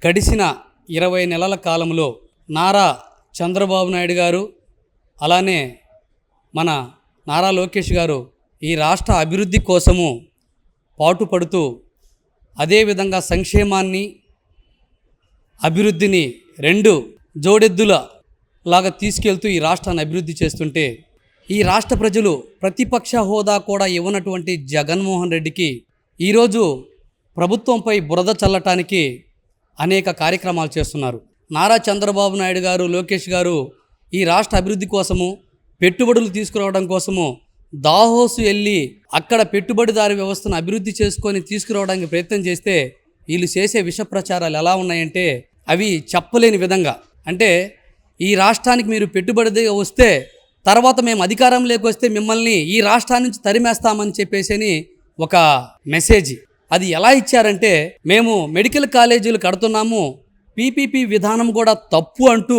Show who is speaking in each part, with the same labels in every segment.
Speaker 1: గడిచిన 20 నెలల కాలంలో నారా చంద్రబాబు నాయుడు గారు అలానే మన నారా లోకేష్ గారు ఈ రాష్ట్ర అభివృద్ధి కోసము పాటుపడుతూ అదేవిధంగా సంక్షేమాన్ని అభివృద్ధిని రెండు జోడెద్దుల లాగా తీసుకెళ్తూ ఈ రాష్ట్రాన్ని అభివృద్ధి చేస్తుంటే ఈ రాష్ట్ర ప్రజలు ప్రతిపక్ష హోదా కూడా ఇవ్వనటువంటి జగన్మోహన్ రెడ్డికి ఈరోజు ప్రభుత్వంపై బురద చల్లటానికి అనేక కార్యక్రమాలు చేస్తున్నారు. నారా చంద్రబాబు నాయుడు గారు, లోకేష్ గారు ఈ రాష్ట్ర అభివృద్ధి కోసము పెట్టుబడులు తీసుకురావడం కోసము దాహోసు వెళ్ళి అక్కడ పెట్టుబడిదారు వ్యవస్థను అభివృద్ధి చేసుకొని తీసుకురావడానికి ప్రయత్నం చేస్తే వీళ్ళు చేసే విష ప్రచారాలు ఎలా ఉన్నాయంటే అవి చెప్పలేని విధంగా. అంటే ఈ రాష్ట్రానికి మీరు పెట్టుబడి వస్తే తర్వాత మేము అధికారంలోకి వస్తే మిమ్మల్ని ఈ రాష్ట్రాన్ని నుంచి తరిమేస్తామని చెప్పేసి ఒక మెసేజ్. అది ఎలా ఇచ్చారంటే మేము మెడికల్ కాలేజీలు కడుతున్నాము, పీపీపీ విధానం కూడా తప్పు అంటూ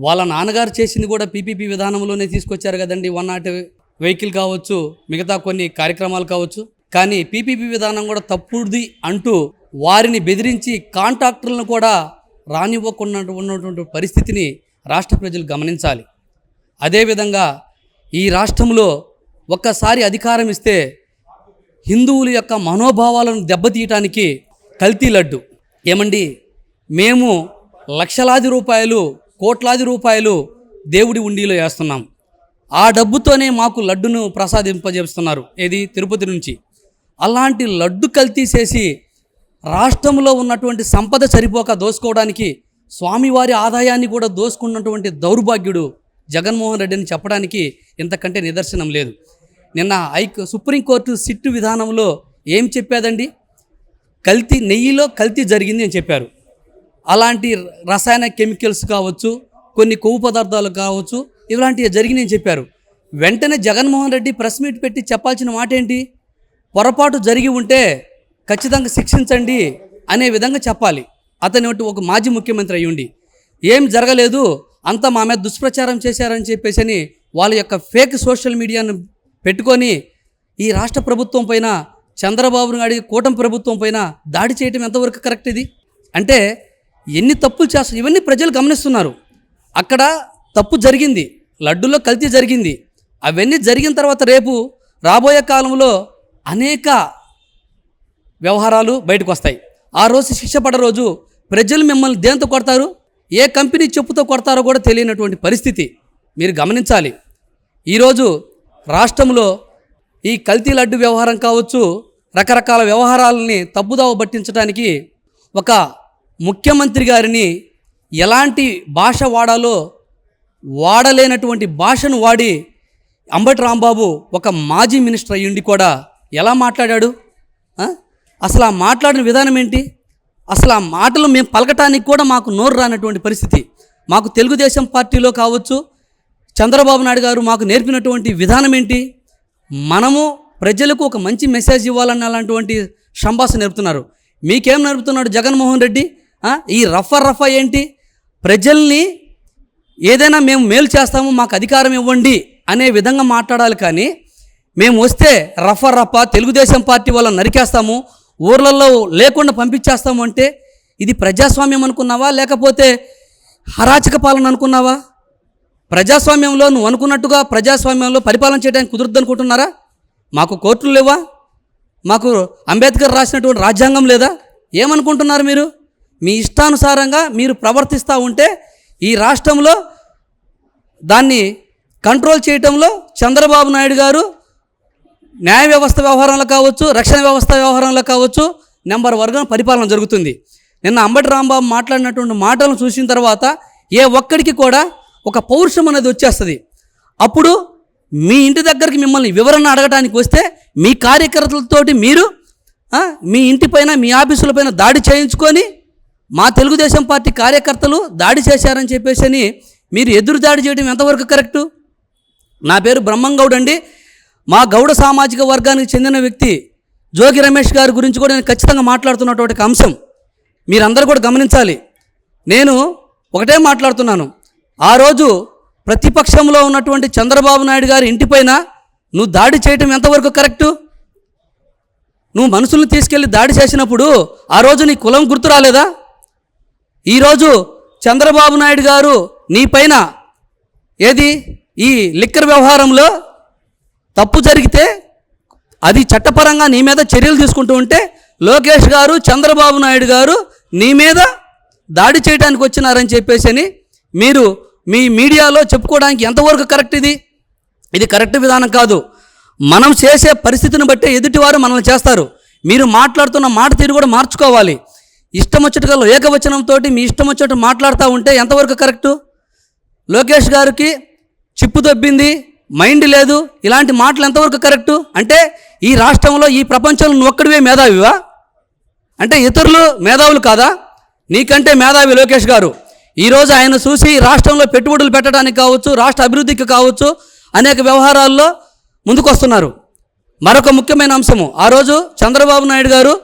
Speaker 1: వాళ్ళ నాన్నగారు చేసింది కూడా పీపీపీ విధానంలోనే తీసుకొచ్చారు కదండి. 108 వెహికల్ కావచ్చు, మిగతా కొన్ని కార్యక్రమాలు కావచ్చు. కానీ పీపీపీ విధానం కూడా తప్పుది అంటూ వారిని బెదిరించి కాంట్రాక్టర్లను కూడా రానివ్వకుండా ఉన్నటువంటి పరిస్థితిని రాష్ట్ర ప్రజలు గమనించాలి. అదేవిధంగా ఈ రాష్ట్రంలో ఒక్కసారి అధికారం ఇస్తే హిందువుల యొక్క మనోభావాలను దెబ్బతీయటానికి కల్తీ లడ్డు. ఏమండి, మేము లక్షలాది రూపాయలు, కోట్లాది రూపాయలు దేవుడి ఉండిలో వేస్తున్నాం. ఆ డబ్బుతోనే మాకు లడ్డును ప్రసాదింపజేస్తున్నారు, ఏది తిరుపతి నుంచి. అలాంటి లడ్డు కల్తీ చేసి రాష్ట్రంలో ఉన్నటువంటి సంపద సరిపోక దోసుకోవడానికి స్వామివారి ఆదాయాన్ని కూడా దోసుకున్నటువంటి దౌర్భాగ్యుడు జగన్మోహన్ రెడ్డి అని చెప్పడానికి ఇంతకంటే నిదర్శనం లేదు. నిన్న సుప్రీంకోర్టు సిట్టు విధానంలో ఏం చెప్పేదండి? కల్తీ, నెయ్యిలో కల్తీ జరిగింది అని చెప్పారు. అలాంటి రసాయన కెమికల్స్ కావచ్చు, కొన్ని కొవ్వు పదార్థాలు కావచ్చు, ఇలాంటివి జరిగినాయని చెప్పారు. వెంటనే జగన్మోహన్ రెడ్డి ప్రెస్ మీట్ పెట్టి చెప్పాల్సిన మాట ఏంటి? పొరపాటు జరిగి ఉంటే ఖచ్చితంగా శిక్షించండి అనే విధంగా చెప్పాలి. అతని ఒక మాజీ ముఖ్యమంత్రి అయ్యుండి ఏం జరగలేదు, అంతా మా మీద దుష్ప్రచారం చేశారని చెప్పేసి వాళ్ళ యొక్క ఫేక్ సోషల్ మీడియాను పెట్టుకొని ఈ రాష్ట్ర ప్రభుత్వం పైన, చంద్రబాబు నాయుడు కూటమి ప్రభుత్వం పైన దాడి చేయటం ఎంతవరకు కరెక్ట్? ఇది అంటే ఎన్ని తప్పులు చేస్తారు ఇవన్నీ ప్రజలు గమనిస్తున్నారు. అక్కడ తప్పు జరిగింది, లడ్డులో కల్తీ జరిగింది. అవన్నీ జరిగిన తర్వాత రేపు రాబోయే కాలంలో అనేక వ్యవహారాలు బయటకు వస్తాయి. ఆ రోజు శిక్ష పడ్డ రోజు ప్రజలు మిమ్మల్ని దేంతో కొడతారు, ఏ కంపెనీ చెప్పుతో కొడతారో కూడా తెలియనటువంటి పరిస్థితి మీరు గమనించాలి. ఈరోజు రాష్ట్రంలో ఈ కల్తీ లడ్డు వ్యవహారం కావచ్చు, రకరకాల వ్యవహారాలని తప్పుదావ పట్టించడానికి ఒక ముఖ్యమంత్రి గారిని ఎలాంటి భాష వాడాలో వాడలేనటువంటి భాషను వాడి అంబటి రాంబాబు ఒక మాజీ మినిస్టర్ అయ్యుండి కూడా ఎలా మాట్లాడాడు? అసలు ఆ మాట్లాడిన విధానం ఏంటి? అసలు ఆ మాటలు మేము పలకటానికి కూడా మాకు నోరు రానటువంటి పరిస్థితి. మాకు తెలుగుదేశం పార్టీలో కావచ్చు, చంద్రబాబు నాయుడు గారు మాకు నేర్పినటువంటి విధానం ఏంటి? మనము ప్రజలకు ఒక మంచి మెసేజ్ ఇవ్వాలని అలాంటి సంభాషణ నేర్పుతున్నారు. మీకేం నేర్పుతున్నాడు జగన్మోహన్ రెడ్డి? ఈ రఫా ఏంటి? ప్రజల్ని ఏదైనా మేము మేలు చేస్తాము, మాకు అధికారం ఇవ్వండి అనే విధంగా మాట్లాడాలి. కానీ మేము వస్తే రఫా తెలుగుదేశం పార్టీ వాళ్ళని నరికేస్తాము, ఊర్లలో లేకుండా పంపించేస్తాము అంటే ఇది ప్రజాస్వామ్యం అనుకున్నావా, లేకపోతే అరాచక పాలన అనుకున్నావా? ప్రజాస్వామ్యంలో నువ్వు అనుకున్నట్టుగా ప్రజాస్వామ్యంలో పరిపాలన చేయడానికి కుదరదు అనుకుంటున్నారా? మాకు కోర్టులు లేవా? మాకు అంబేద్కర్ రాసినటువంటి రాజ్యాంగం లేదా? ఏమనుకుంటున్నారు మీరు? మీ ఇష్టానుసారంగా మీరు ప్రవర్తిస్తూ ఉంటే ఈ రాష్ట్రంలో దాన్ని కంట్రోల్ చేయటంలో చంద్రబాబు నాయుడు గారు న్యాయ వ్యవస్థ వ్యవహారంలో కావచ్చు, రక్షణ వ్యవస్థ వ్యవహారంలో కావచ్చు నెంబర్ 1గా పరిపాలన జరుగుతుంది. నిన్న అంబటి రాంబాబు మాట్లాడినటువంటి మాటలను చూసిన తర్వాత ఏ ఒక్కడికి కూడా ఒక పౌరుషం అనేది వచ్చేస్తుంది. అప్పుడు మీ ఇంటి దగ్గరికి మిమ్మల్ని వివరణ అడగడానికి వస్తే మీ కార్యకర్తలతోటి మీరు మీ ఇంటిపైన, మీ ఆఫీసులపైన దాడి చేయించుకొని మా తెలుగుదేశం పార్టీ కార్యకర్తలు దాడి చేశారని చెప్పేసి మీరు ఎదురు దాడి చేయడం ఎంతవరకు కరెక్టు? నా పేరు బ్రహ్మంగౌడ్ అండి. మా గౌడ సామాజిక వర్గానికి చెందిన వ్యక్తి జోగి రమేష్ గారి గురించి కూడా నేను ఖచ్చితంగా మాట్లాడుతున్నటువంటి అంశం మీరందరూ కూడా గమనించాలి. నేను ఒకటే మాట్లాడుతున్నాను. ఆ రోజు ప్రతిపక్షంలో ఉన్నటువంటి చంద్రబాబు నాయుడు గారి ఇంటిపైన నువ్వు దాడి చేయటం ఎంతవరకు కరెక్టు? నువ్వు మనుషుల్ని తీసుకెళ్ళి దాడి చేసినప్పుడు ఆ రోజు నీ కులం గుర్తు రాలేదా? ఈరోజు చంద్రబాబు నాయుడు గారు నీ పైన ఏది ఈ లిక్కర్ వ్యవహారంలో తప్పు జరిగితే అది చట్టపరంగా నీ మీద చర్యలు తీసుకుంటూ ఉంటే లోకేష్ గారు చంద్రబాబు నాయుడు గారు నీ మీద దాడి చేయడానికి వచ్చినారని చెప్పేసి మీరు మీ మీడియాలో చెప్పుకోవడానికి ఎంతవరకు కరెక్ట్? ఇది కరెక్ట్ విధానం కాదు. మనం చేసే పరిస్థితిని బట్టి ఎదుటివారు మనల్ని చేస్తారు. మీరు మాట్లాడుతున్న మాట తీరు కూడా మార్చుకోవాలి. ఇష్టం వచ్చేట్టుగా ఏకవచనంతో మీ ఇష్టం వచ్చేట్టు మాట్లాడుతూ ఉంటే ఎంతవరకు కరెక్టు? లోకేష్ గారికి చిప్పు దొబ్బింది, మైండ్ లేదు, ఇలాంటి మాటలు ఎంతవరకు కరెక్టు? అంటే ఈ రాష్ట్రంలో ఈ ప్రపంచంలో నువ్వు ఒక్కడివే మేధావివా? అంటే ఇతరులు మేధావులు కాదా? నీకంటే మేధావి లోకేష్ గారు. ఈరోజు ఆయన చూసి రాష్ట్రంలో పెట్టుబడులు పెట్టడానికి కావచ్చు, రాష్ట్ర అభివృద్ధికి కావచ్చు, అనేక వ్యవహారాల్లో ముందుకొస్తున్నారు. మరొక ముఖ్యమైన అంశము, ఆ రోజు చంద్రబాబు నాయుడు గారు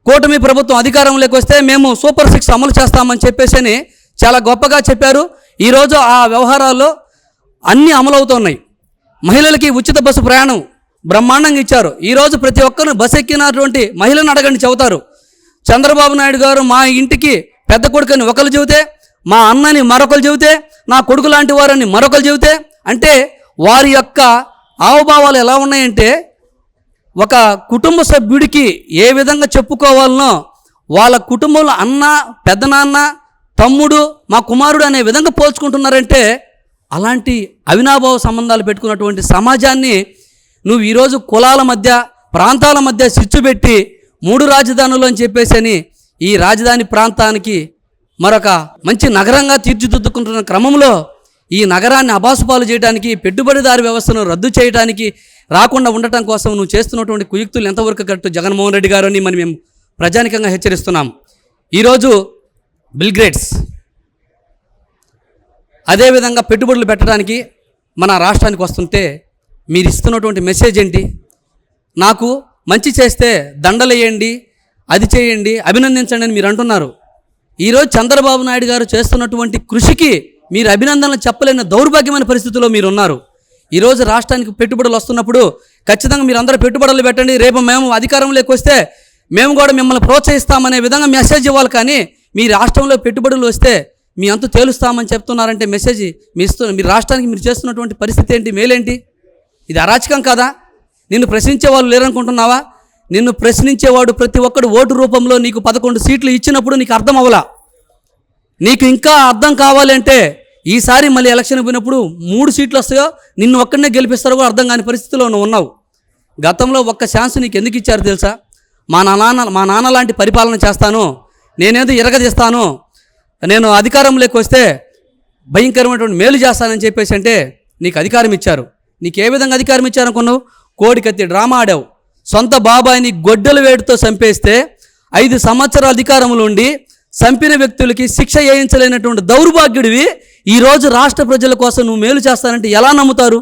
Speaker 1: కూటమి ప్రభుత్వం అధికారంలోకి వస్తే మేము సూపర్ 6 అమలు చేస్తామని చెప్పేసి చాలా గొప్పగా చెప్పారు. ఈరోజు ఆ వ్యవహారాల్లో అన్నీ అమలవుతున్నాయి. మహిళలకి ఉచిత బస్సు ప్రయాణం బ్రహ్మాండంగా ఇచ్చారు. ఈరోజు ప్రతి ఒక్కరు బస్సు ఎక్కినటువంటి మహిళను అడగండి చెబుతారు. చంద్రబాబు నాయుడు గారు మా ఇంటికి పెద్ద కొడుకుని ఒకరు చెబితే, మా అన్నని మరొకరు చెబితే, నా కొడుకు లాంటి వారని మరొకరు చెబితే, అంటే వారి యొక్క హావభావాలు ఎలా ఉన్నాయంటే ఒక కుటుంబ సభ్యుడికి ఏ విధంగా చెప్పుకోవాలనో వాళ్ళ కుటుంబంలో అన్న, పెద్దనాన్న, తమ్ముడు, మా కుమారుడు అనే విధంగా పోల్చుకుంటున్నారంటే అలాంటి అవినాభావ సంబంధాలు పెట్టుకున్నటువంటి సమాజాన్ని నువ్వు ఈరోజు కులాల మధ్య, ప్రాంతాల మధ్య చిచ్చు పెట్టి 3 రాజధానులు అని చెప్పేసి ఈ రాజధాని ప్రాంతానికి మరొక మంచి నగరంగా తీర్చిదిద్దుకుంటున్న క్రమంలో ఈ నగరాన్ని అబాసుపాలు చేయడానికి, పెట్టుబడిదారు వ్యవస్థను రద్దు చేయడానికి, రాకుండా ఉండటం కోసం నువ్వు చేస్తున్నటువంటి కుయుక్తులు ఎంతవరకు కరెక్ట్ జగన్మోహన్ రెడ్డి గారు అని మేము ప్రజానికంగా హెచ్చరిస్తున్నాం. ఈరోజు బిల్గేట్స్ అదేవిధంగా పెట్టుబడులు పెట్టడానికి మన రాష్ట్రానికి వస్తుంటే మీరు ఇస్తున్నటువంటి మెసేజ్ ఏంటి? నాకు మంచి చేస్తే దండలేయండి, అది చేయండి, అభినందించండి అని మీరు అంటున్నారు. ఈరోజు చంద్రబాబు నాయుడు గారు చేస్తున్నటువంటి కృషికి మీరు అభినందనలు చెప్పలేని దౌర్భాగ్యమైన పరిస్థితుల్లో మీరు ఉన్నారు. ఈరోజు రాష్ట్రానికి పెట్టుబడులు వస్తున్నప్పుడు ఖచ్చితంగా మీరు అందరూ పెట్టుబడులు పెట్టండి, రేపు మేము అధికారంలోకి వస్తే మేము కూడా మిమ్మల్ని ప్రోత్సహిస్తామనే విధంగా మెసేజ్ ఇవ్వాలి. కానీ మీ రాష్ట్రంలో పెట్టుబడులు వస్తే మీ అంతు తేలుస్తామని చెప్తున్నారంటే మెసేజ్ మీ రాష్ట్రానికి మీరు చేస్తున్నటువంటి పరిస్థితి ఏంటి, మేలేంటి? ఇది అరాచకం కాదా? నిన్ను ప్రశ్నించే వాళ్ళు లేరనుకుంటున్నావా? నిన్ను ప్రశ్నించేవాడు ప్రతి ఒక్కడు ఓటు రూపంలో నీకు 11 సీట్లు ఇచ్చినప్పుడు నీకు అర్థం అవ్వలా. నీకు ఇంకా అర్థం కావాలంటే ఈసారి మళ్ళీ ఎలక్షన్ పోయినప్పుడు 3 సీట్లు వస్తాయో నిన్ను ఒక్కడనే గెలిపిస్తారో కూడా అర్థం కాని పరిస్థితిలో నువ్వు ఉన్నావు. గతంలో ఒక్క ఛాన్స్ నీకు ఎందుకు ఇచ్చారు తెలుసా? మా నాన్న లాంటి పరిపాలన చేస్తాను, నేనేదో ఇరగదీస్తాను, నేను అధికారంలోకి వస్తే భయంకరమైనటువంటి మేలు చేస్తానని చెప్పేసి అంటే నీకు అధికారం ఇచ్చారు. నీకు ఏ విధంగా అధికారం ఇచ్చారనుకున్నావు? కోడికత్తి డ్రామా ఆడావు. సొంత బాబాయిని గొడ్డల వేడితో చంపేస్తే 5 సంవత్సరాల అధికారంలో ఉండి చంపిన వ్యక్తులకి శిక్ష వేయించలేనటువంటి దౌర్భాగ్యుడివి ఈరోజు రాష్ట్ర ప్రజల కోసం నువ్వు మేలు చేస్తానంటే ఎలా నమ్ముతారు?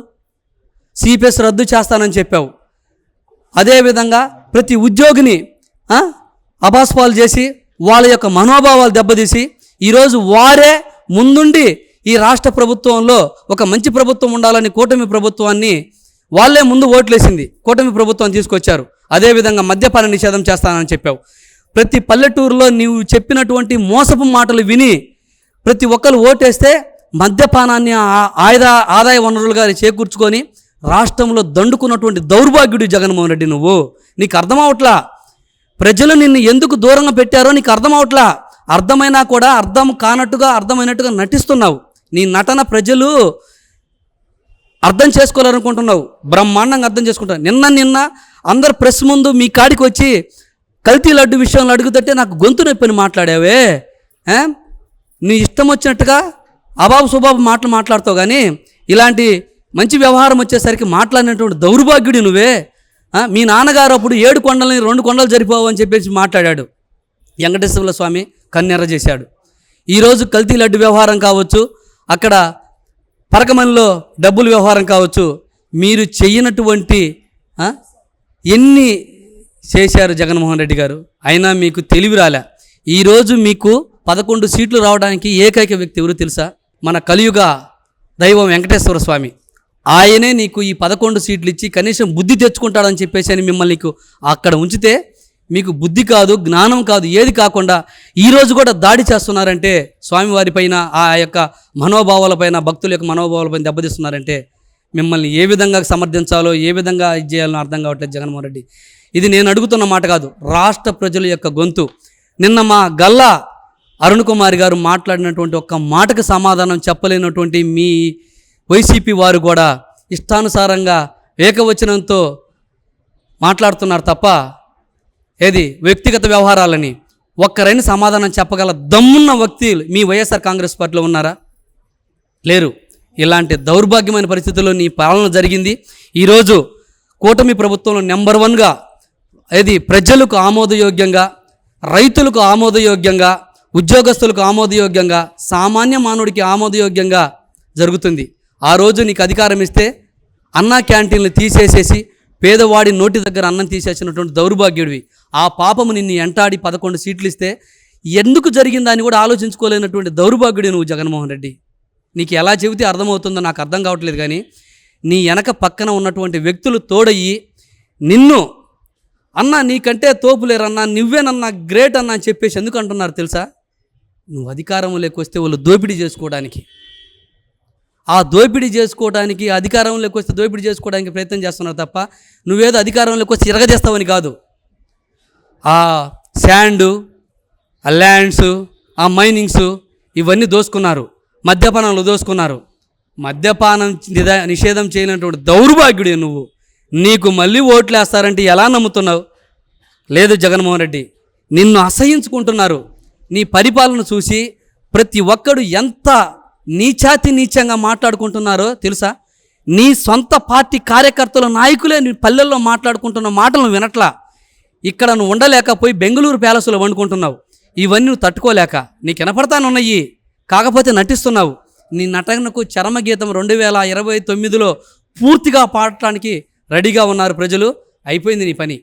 Speaker 1: సిపిఎస్ రద్దు చేస్తానని చెప్పావు. అదేవిధంగా ప్రతి ఉద్యోగిని అబాస్పాలు చేసి వాళ్ళ యొక్క మనోభావాలు దెబ్బతీసి ఈరోజు వారే ముందుండి ఈ రాష్ట్ర ప్రభుత్వంలో ఒక మంచి ప్రభుత్వం ఉండాలని కూటమి ప్రభుత్వాన్ని వాళ్ళే ముందు ఓట్లేసింది, కూటమి ప్రభుత్వం తీసుకొచ్చారు. అదేవిధంగా మద్యపాన నిషేధం చేస్తానని చెప్పావు. ప్రతి పల్లెటూరులో నీవు చెప్పినటువంటి మోసపు మాటలు విని ప్రతి ఒక్కరు ఓటేస్తే మద్యపానాన్ని ఆదాయ వనరులుగా చేకూర్చుకొని రాష్ట్రంలో దండుకున్నటువంటి దౌర్భాగ్యుడు జగన్మోహన్ రెడ్డి. నువ్వు నీకు అర్థమవట్లా, ప్రజలు నిన్ను ఎందుకు దూరంగా పెట్టారో నీకు అర్థమవట్లా. అర్థమైనా కూడా అర్థం కానట్టుగా అర్థమైనట్టుగా నటిస్తున్నావు. నీ నటన ప్రజలు అర్థం చేసుకోవాలనుకుంటున్నావు, బ్రహ్మాండంగా అర్థం చేసుకుంటావు. నిన్న అందరు ప్రెస్ ముందు మీ కాడికి వచ్చి కల్తీ లడ్డు విషయంలో అడుగుతుంటే నాకు గొంతు నొప్పిని మాట్లాడావే. నీ ఇష్టం వచ్చినట్టుగా అబాబు సుబాబు మాట్లాడతావు, కానీ ఇలాంటి మంచి వ్యవహారం వచ్చేసరికి మాట్లాడినటువంటి దౌర్భాగ్యుడి నువ్వే. మీ నాన్నగారు అప్పుడు 7 కొండలని 2 కొండలు జరిపోవు అని చెప్పేసి మాట్లాడాడు. వెంకటేశ్వర స్వామి కన్నెర్ర చేశాడు. ఈరోజు కల్తీ లడ్డు వ్యవహారం కావచ్చు, అక్కడ పరకమనిలో డబ్బుల వ్యవహారం కావచ్చు, మీరు చెయ్యనటువంటి ఎన్ని చేశారు జగన్మోహన్ రెడ్డి గారు. అయినా మీకు తెలివి రాలే. ఈరోజు మీకు 11 సీట్లు రావడానికి ఏకైక వ్యక్తి ఎవరు తెలుసా? మన కలియుగ దైవం వెంకటేశ్వర స్వామి. ఆయనే నీకు ఈ 11 సీట్లు ఇచ్చి కనీసం బుద్ధి తెచ్చుకుంటాడని చెప్పేసి అని మిమ్మల్ని నీకు అక్కడ ఉంచితే మీకు బుద్ధి కాదు, జ్ఞానం కాదు, ఏది కాకుండా ఈరోజు కూడా దాడి చేస్తున్నారంటే స్వామివారి పైన, ఆ యొక్క మనోభావాలపైన, భక్తుల యొక్క మనోభావాలపైన దెబ్బతీస్తున్నారంటే మిమ్మల్ని ఏ విధంగా సమర్థించాలో, ఏ విధంగా ఇది చేయాలో అర్థం కావట్లేదు జగన్మోహన్ రెడ్డి. ఇది నేను అడుగుతున్న మాట కాదు, రాష్ట్ర ప్రజల యొక్క గొంతు. నిన్న మా గల్లా అరుణ్ కుమార్ గారు మాట్లాడినటువంటి ఒక్క మాటకు సమాధానం చెప్పలేనటువంటి మీ వైసీపీ వారు కూడా ఇష్టానుసారంగా ఏకవచనంతో మాట్లాడుతున్నారు తప్ప ఏది వ్యక్తిగత వ్యవహారాలని ఒక్కరైనా సమాధానం చెప్పగల దమ్మున్న వ్యక్తులు మీ వైఎస్ఆర్ కాంగ్రెస్ పార్టీలో ఉన్నారా? లేరు. ఇలాంటి దౌర్భాగ్యమైన పరిస్థితుల్లో నీ పాలన జరిగింది. ఈరోజు కూటమి ప్రభుత్వంలో నెంబర్ 1గా ఏది ప్రజలకు ఆమోదయోగ్యంగా, రైతులకు ఆమోదయోగ్యంగా, ఉద్యోగస్తులకు ఆమోదయోగ్యంగా, సామాన్య మానవుడికి ఆమోదయోగ్యంగా జరుగుతుంది. ఆ రోజు నీకు అధికారం ఇస్తే అన్నా క్యాంటీన్లు తీసేసేసి పేదవాడి నోటి దగ్గర అన్నం తీసేసినటువంటి దౌర్భాగ్యుడివి. ఆ పాపము నిన్ను ఎంటాడి 11 సీట్లు ఇస్తే ఎందుకు జరిగిందని కూడా ఆలోచించుకోలేనటువంటి దౌర్భాగ్యుడి నువ్వు జగన్మోహన్ రెడ్డి. నీకు ఎలా చెబితే అర్థమవుతుందో నాకు అర్థం కావట్లేదు. కానీ నీ వెనక పక్కన ఉన్నటువంటి వ్యక్తులు తోడయ్యి నిన్ను అన్నా నీకంటే తోపులేరన్నా, నువ్వేనన్నా గ్రేట్ అన్నా అని చెప్పేసి ఎందుకు అంటున్నారు తెలుసా? నువ్వు అధికారంలోకి వస్తే వాళ్ళు దోపిడీ చేసుకోవడానికి, ఆ దోపిడీ చేసుకోవడానికి, అధికారంలోకి వస్తే దోపిడీ చేసుకోవడానికి ప్రయత్నం చేస్తున్నారు తప్ప నువ్వేదో అధికారంలోకి వచ్చి ఇరగదీస్తావని కాదు. ఆ శాండు, ఆ ల్యాండ్స్, ఆ మైనింగ్స్ ఇవన్నీ దోసుకున్నారు, మద్యపానంలో దోసుకున్నారు. మద్యపానం నిషేధం చేయనటువంటి దౌర్భాగ్యుడే నువ్వు. నీకు మళ్ళీ ఓట్లు వేస్తారంటే ఎలా నమ్ముతున్నావు? లేదు జగన్మోహన్ రెడ్డి, నిన్ను అసహించుకుంటున్నారు. నీ పరిపాలన చూసి ప్రతి ఒక్కడు ఎంత నీచంగా మాట్లాడుకుంటున్నారో తెలుసా? నీ సొంత పార్టీ కార్యకర్తల నాయకులే నీ పల్లెల్లో మాట్లాడుకుంటున్న మాటలను వినట్లా. ఇక్కడ నువ్వు ఉండలేకపోయి బెంగళూరు ప్యాలెస్లో వండుకుంటున్నావు. ఇవన్నీ నువ్వు తట్టుకోలేక నీకు వినపడతానున్నాయి, కాకపోతే నటిస్తున్నావు. నీ నటనకు చరమగీతం 2029లో పూర్తిగా పాడటానికి రెడీగా ఉన్నారు ప్రజలు. అయిపోయింది నీ పని.